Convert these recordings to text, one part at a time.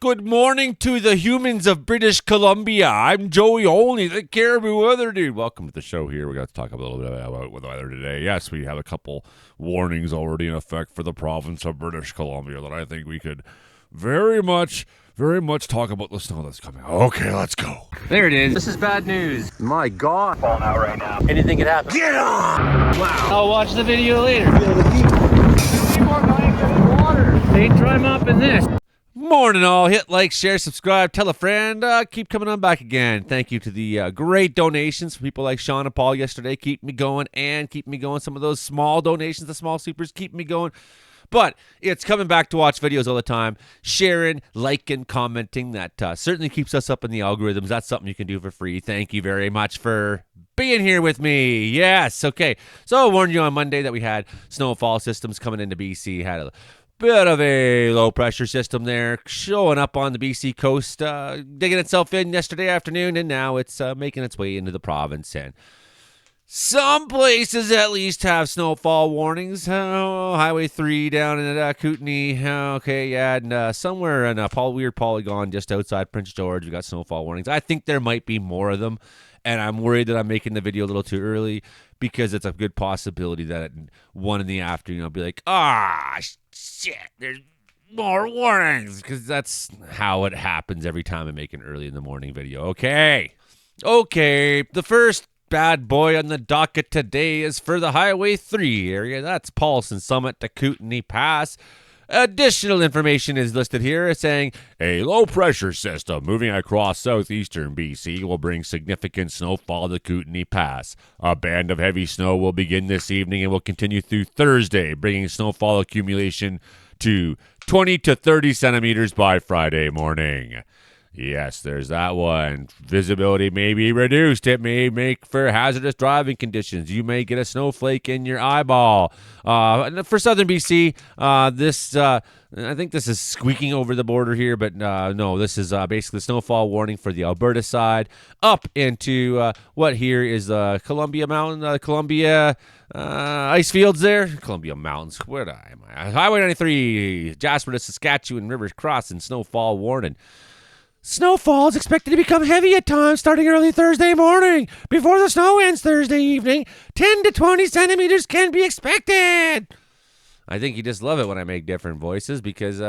Good morning to the humans of British Columbia. I'm Joey Olney, the Caribou Weather Dude. Welcome to the show here. We're going to talk a little bit about the weather today. Yes, we have a couple warnings already in effect for the province of British Columbia that I think we could very much talk about the snow that's coming. Okay, let's go. There it is. This is bad news. My God. Falling out right now. Anything could happen. Get on! Wow. I'll watch the video later. They dry mopping this. Morning all. Hit like, share, subscribe, tell a friend. Keep coming on back again. Thank you to the great donations from people like Sean and Paul yesterday. Keep me going and keep me going. Some of those small donations, the small supers, keep me going. But it's coming back to watch videos all the time, sharing, liking, commenting. That certainly keeps us up in the algorithms. That's something you can do for free. Thank you very much for being here with me. Yes, okay. So I warned you on Monday that we had snowfall systems coming into BC. Had a bit of a low-pressure system there showing up on the BC coast, digging itself in yesterday afternoon, and now it's making its way into the province. And some places at least have snowfall warnings. Highway 3 down in Kootenay. Okay, yeah, and somewhere in a weird polygon just outside Prince George, we got snowfall warnings. I think there might be more of them, and I'm worried that I'm making the video a little too early because it's a good possibility that at 1 in the afternoon I'll be like, shit, there's more warnings, because that's how it happens every time I make an early in the morning video. Okay, the first bad boy on the docket today is for the Highway 3 area. That's Paulson Summit to Kootenay Pass. Additional information is listed here saying a low-pressure system moving across southeastern BC will bring significant snowfall to Kootenay Pass. A band of heavy snow will begin this evening and will continue through Thursday, bringing snowfall accumulation to 20 to 30 centimeters by Friday morning. Yes, there's that one. Visibility may be reduced. It may make for hazardous driving conditions. You may get a snowflake in your eyeball. For southern BC, I think this is squeaking over the border here, but no, this is basically the snowfall warning for the Alberta side up into what here is the Columbia Mountain, Columbia ice fields there. Columbia Mountains. Where am I? Highway 93, Jasper to Saskatchewan, Rivers Crossing, snowfall warning. Snowfall is expected to become heavy at times starting early Thursday morning. Before the snow ends Thursday evening, 10 to 20 centimeters can be expected. I think you just love it when I make different voices because,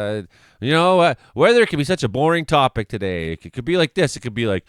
weather can be such a boring topic today. It could be like this. It could be like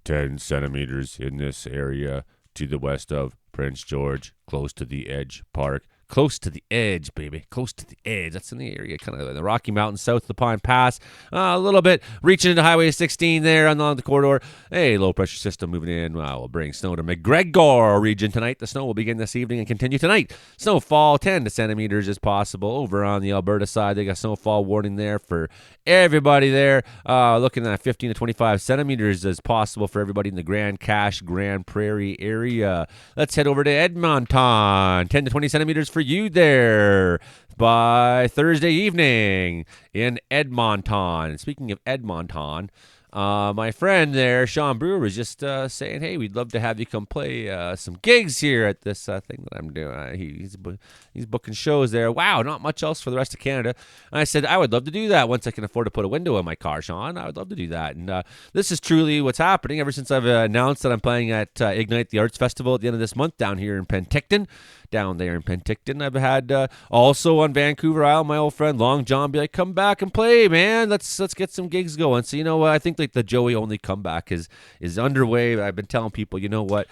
10 centimeters in this area to the west of Prince George, close to the Edge Park. Close to the edge, baby. Close to the edge. That's in the area, kind of in the Rocky Mountains, south of the Pine Pass. A little bit reaching into Highway 16 there on the corridor. A low-pressure system moving in. We'll bring snow to McGregor region tonight. The snow will begin this evening and continue tonight. Snowfall, 10 to centimeters is possible. Over on the Alberta side, they got snowfall warning there for everybody there. Looking at 15 to 25 centimeters is possible for everybody in the Grand Cache, Grand Prairie area. Let's head over to Edmonton. 10 to 20 centimeters for you there by Thursday evening in Edmonton. Speaking of Edmonton, my friend there, Sean Brewer, was just saying, hey, we'd love to have you come play some gigs here at this thing that I'm doing. He's booking shows there. Wow, not much else for the rest of Canada. And I said, I would love to do that once I can afford to put a window in my car, Sean. I would love to do that. And this is truly what's happening ever since I've announced that I'm playing at Ignite the Arts Festival at the end of this month down here in Penticton. Down there in Penticton, I've had also on Vancouver Isle, my old friend Long John be like, come back and play, man. Let's get some gigs going. So you know what? I think like the Joey Only comeback is underway. I've been telling people, you know what?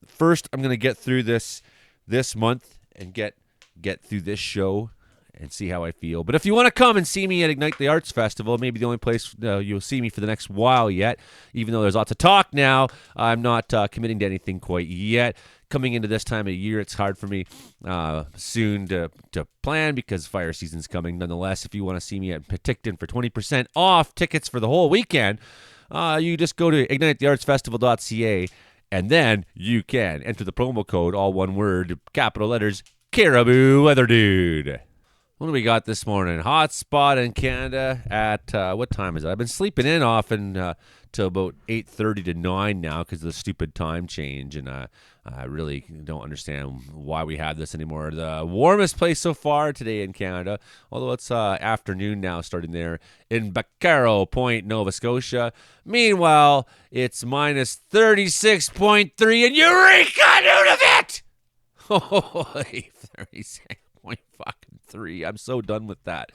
First, I'm gonna get through this month and get through this show and see how I feel. But if you want to come and see me at Ignite the Arts Festival, maybe the only place you'll see me for the next while yet, even though there's lots of talk now, I'm not committing to anything quite yet. Coming into this time of year, it's hard for me soon to plan because fire season's coming. Nonetheless, if you want to see me at Penticton for 20% off tickets for the whole weekend, you just go to ignitetheartsfestival.ca and then you can enter the promo code, all one word, capital letters, Caribou Weather Dude. What do we got this morning? Hot spot in Canada at what time is it? I've been sleeping in often till about 8:30 to 9 now because of the stupid time change, and I really don't understand why we have this anymore. The warmest place so far today in Canada, although it's afternoon now, starting there in Baccaro Point, Nova Scotia. Meanwhile, it's minus 36.3 in Eureka, Nunavut! Holy 36.3. I'm so done with that.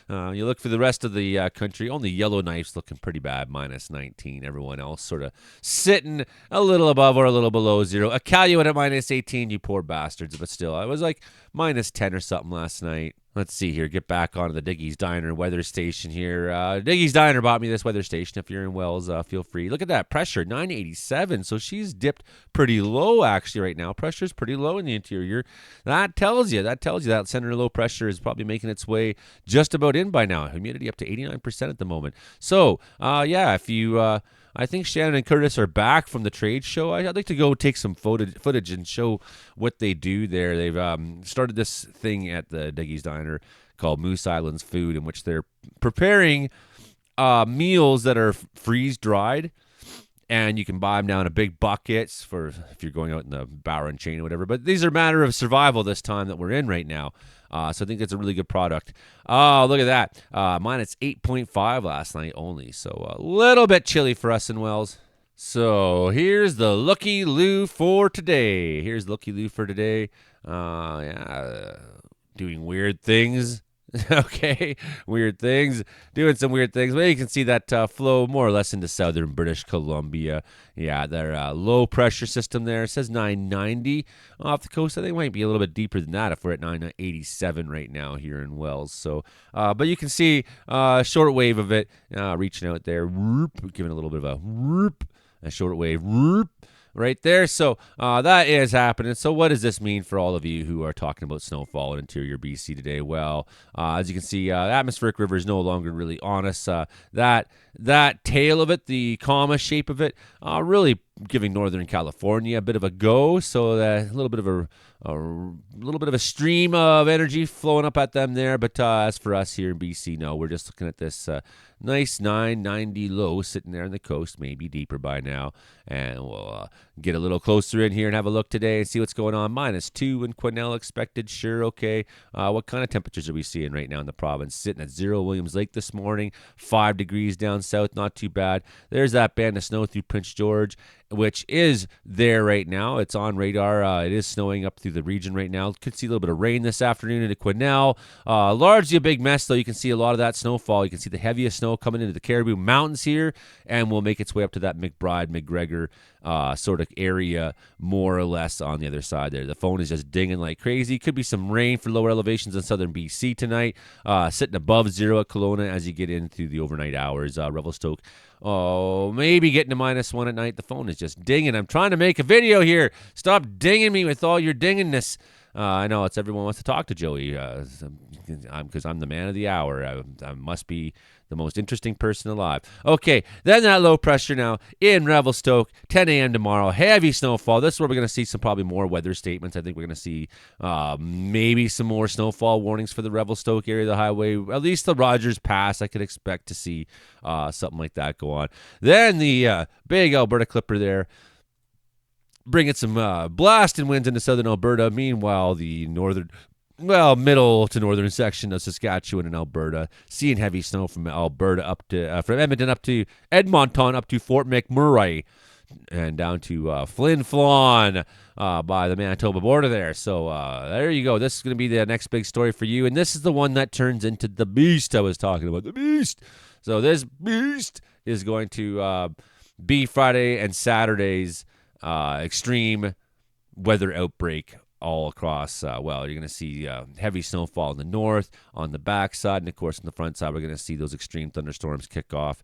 You look for the rest of the country, only Yellowknife's looking pretty bad, minus 19. Everyone else sort of sitting a little above or a little below zero. Iqaluit at minus 18, you poor bastards. But still, I was like minus 10 or something last night. Let's see here. Get back onto the Diggy's Diner weather station here. Diggy's Diner bought me this weather station. If you're in Wells, feel free. Look at that pressure, 987. So she's dipped pretty low actually right now. Pressure's pretty low in the interior. That tells you that center low pressure is probably making its way just about in by now. Humidity up to 89% at the moment. So, if you... I think Shannon and Curtis are back from the trade show. I'd like to go take some footage and show what they do there. They've started this thing at the Diggy's Diner called Moose Islands Food, in which they're preparing meals that are freeze-dried, and you can buy them down in big buckets for if you're going out in the Bower chain or whatever. But these are a matter of survival this time that we're in right now. So I think it's a really good product. Oh, look at that. Minus 8.5 last night only. So a little bit chilly for us in Wells. So here's the Looky Loo for today. Doing weird things. Okay, weird things, doing some weird things. Well, you can see that flow more or less into southern British Columbia. Yeah, their low pressure system there says 990 off the coast. I think it might be a little bit deeper than that if we're at 987 right now here in Wells. So, but you can see short wave of it reaching out there, giving a little bit of a short wave. Right there. So that is happening. So what does this mean for all of you who are talking about snowfall in interior BC today? Well, as you can see, atmospheric river is no longer really on us. That tail of it, the comma shape of it, really giving Northern California a bit of a go. So a little bit of a stream of energy flowing up at them there. But as for us here in BC, no, we're just looking at this nice 990 low sitting there on the coast, maybe deeper by now. And we'll get a little closer in here and have a look today and see what's going on. -2 in Quesnel expected. Sure, okay. What kind of temperatures are we seeing right now in the province? Sitting at 0 Williams Lake this morning, 5 degrees down south, not too bad. There's that band of snow through Prince George, which is there right now. It's on radar. It is snowing up through the region right now. Could see a little bit of rain this afternoon into Quesnel. Largely a big mess, though. You can see a lot of that snowfall. You can see the heaviest snow coming into the Caribou Mountains here, and will make its way up to that McBride, McGregor sort of area, more or less on the other side there. The phone is just dinging like crazy. Could be some rain for lower elevations in southern BC tonight. Sitting above zero at Kelowna as you get into the overnight hours. Revelstoke, maybe getting to -1 at night. The phone is just dinging. I'm trying to make a video here. Stop dinging me with all your dingingness. I know it's everyone wants to talk to Joey because I'm the man of the hour. I must be the most interesting person alive. Okay, then that low pressure now in Revelstoke, 10 a.m. tomorrow. Heavy snowfall. This is where we're going to see some probably more weather statements. I think we're going to see maybe some more snowfall warnings for the Revelstoke area of the highway. At least the Rogers Pass, I could expect to see something like that go on. Then the big Alberta Clipper there, bringing some blasting winds into southern Alberta. Meanwhile, the middle to northern section of Saskatchewan and Alberta, seeing heavy snow from Alberta up to from Edmonton up to Edmonton, up to Fort McMurray, and down to Flin Flon by the Manitoba border there. So there you go. This is going to be the next big story for you, and this is the one that turns into the beast I was talking about. The beast. So this beast is going to be Friday and Saturday's extreme weather outbreak all across. You're going to see heavy snowfall in the north, on the backside, and of course on the front side, we're going to see those extreme thunderstorms kick off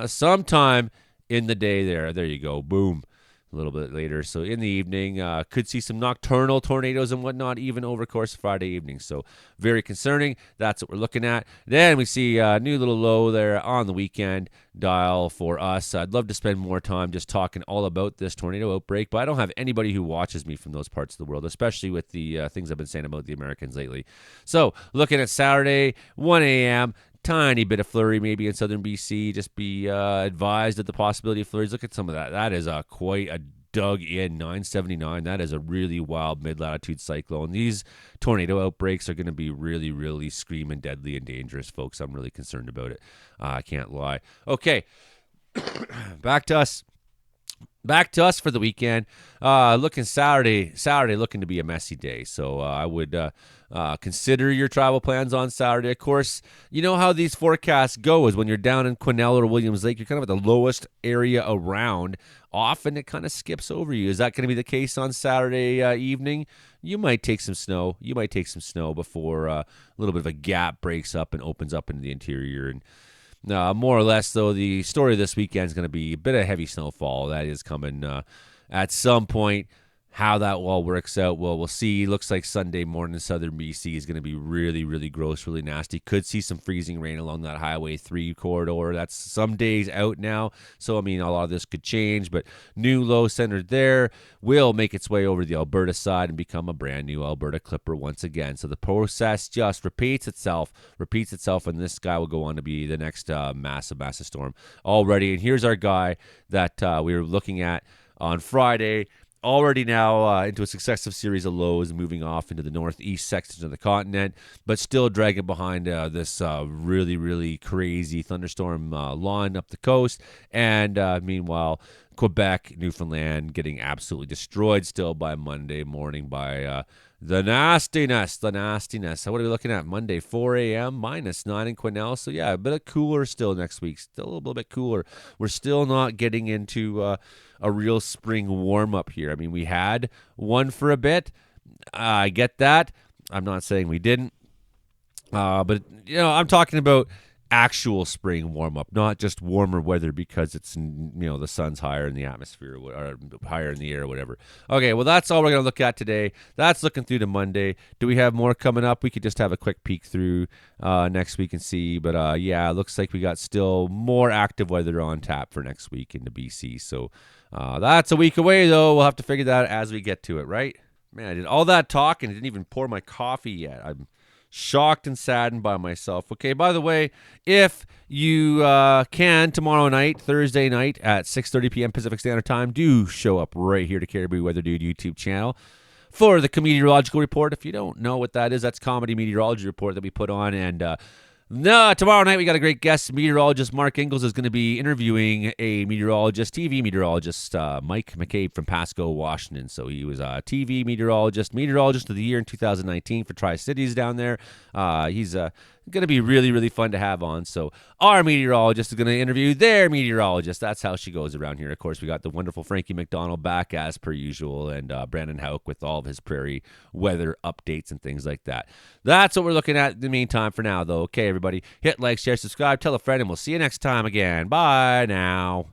sometime in the day there. There you go. Boom. a little bit later. So in the evening, could see some nocturnal tornadoes and whatnot, even over course of Friday evening. So very concerning. That's what we're looking at. Then we see a new little low there on the weekend dial for us. I'd love to spend more time just talking all about this tornado outbreak, but I don't have anybody who watches me from those parts of the world, especially with the things I've been saying about the Americans lately. So looking at Saturday, 1 a.m., tiny bit of flurry maybe in southern BC. Just be advised of the possibility of flurries. Look at some of that. That is quite a dug in 979. That is a really wild mid-latitude cyclone. These tornado outbreaks are going to be really, really screaming deadly and dangerous, folks. I'm really concerned about it. I can't lie. Okay, back to us. Back to us for the weekend. Looking Saturday looking to be a messy day. So I would consider your travel plans on Saturday. Of course, you know how these forecasts go is when you're down in Quesnel or Williams Lake, you're kind of at the lowest area around. Often it kind of skips over you. Is that going to be the case on Saturday evening? You might take some snow. Before a little bit of a gap breaks up and opens up into the interior. And more or less, though, the story of this weekend is going to be a bit of heavy snowfall. That is coming at some point. How that all works out, well, we'll see. Looks like Sunday morning in southern BC is going to be really, really gross, really nasty. Could see some freezing rain along that Highway 3 corridor. That's some days out now. So, I mean, a lot of this could change. But new low centered there will make its way over the Alberta side and become a brand new Alberta Clipper once again. So the process just repeats itself, and this guy will go on to be the next massive storm already. And here's our guy that we were looking at on Friday. Already now into a successive series of lows, moving off into the northeast sections of the continent, but still dragging behind this really, really crazy thunderstorm line up the coast. And meanwhile, Quebec, Newfoundland getting absolutely destroyed still by Monday morning by the nastiness. So what are we looking at? Monday, 4 a.m., -9 in Quesnel. So yeah, a bit of cooler still next week. Still a little bit cooler. We're still not getting into a real spring warm-up here. I mean, we had one for a bit. I get that. I'm not saying we didn't. But, I'm talking about actual spring warm-up, not just warmer weather because it's, the sun's higher in the atmosphere or higher in the air or whatever. Okay, well, that's all we're going to look at today. That's looking through to Monday. Do we have more coming up? We could just have a quick peek through next week and see. But, yeah, it looks like we got still more active weather on tap for next week into BC. So that's a week away, though. We'll have to figure that out as we get to it, right? Man, I did all that talk and didn't even pour my coffee yet. I'm shocked and saddened by myself. Okay, by the way, if you can, tomorrow night, Thursday night at 6:30 p.m. Pacific Standard Time, do show up right here to Caribou Weather Dude YouTube channel for the Meteorological Report. If you don't know what that is, that's Comedy Meteorology Report that we put on. And tomorrow night we got a great guest. Meteorologist Mark Ingalls is going to be interviewing a TV meteorologist, Mike McCabe from Pasco, Washington. So he was a TV meteorologist of the year in 2019 for Tri-Cities down there. He's going to be really, really fun to have on. So our meteorologist is going to interview their meteorologist. That's how she goes around here. Of course, we got the wonderful Frankie McDonald back as per usual, and Brandon Hauk with all of his prairie weather updates and things like that. That's what we're looking at in the meantime for now, though. Okay, everybody, hit like, share, subscribe, tell a friend, and we'll see you next time again. Bye now.